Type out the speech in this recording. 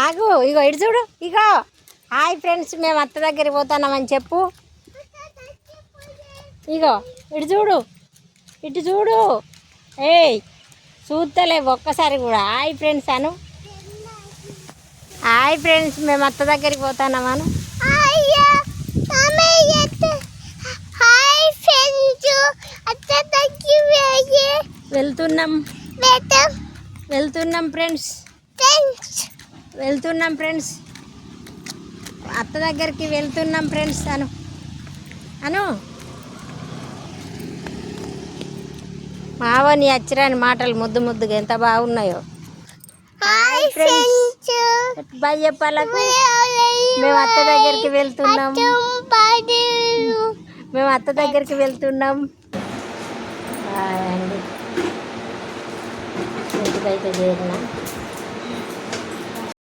ఆగు, ఇగో ఇటు చూడు. ఇగో హాయ్ ఫ్రెండ్స్, మేము అత్త దగ్గరికి పోతున్నామని చెప్పు. ఇగో ఇటు చూడు, ఇటు చూడు. ఏయ్ చూస్తలేవు ఒక్కసారి కూడా. హాయ్ ఫ్రెండ్స్ అను. హాయ్ ఫ్రెండ్స్, మేము అత్త దగ్గరికి పోతున్నామను. వెళ్తున్నాం వెళ్తున్నాం ఫ్రెండ్స్, వెళ్తున్నాం ఫ్రెండ్స్, అత్త దగ్గరికి వెళ్తున్నాం ఫ్రెండ్స్ అను. అను మావని అచ్చిరాని మాటలు ముద్దు ముద్దుగా ఎంత బాగున్నాయో. హాయ్ ఫ్రెండ్స్, బాయ్ చెప్పాలకు. మేము అత్త దగ్గరికి వెళ్తున్నాం, మేము అత్త దగ్గరికి వెళ్తున్నాం. బాయ్ అండి. ఇంటికైతే చేరినా.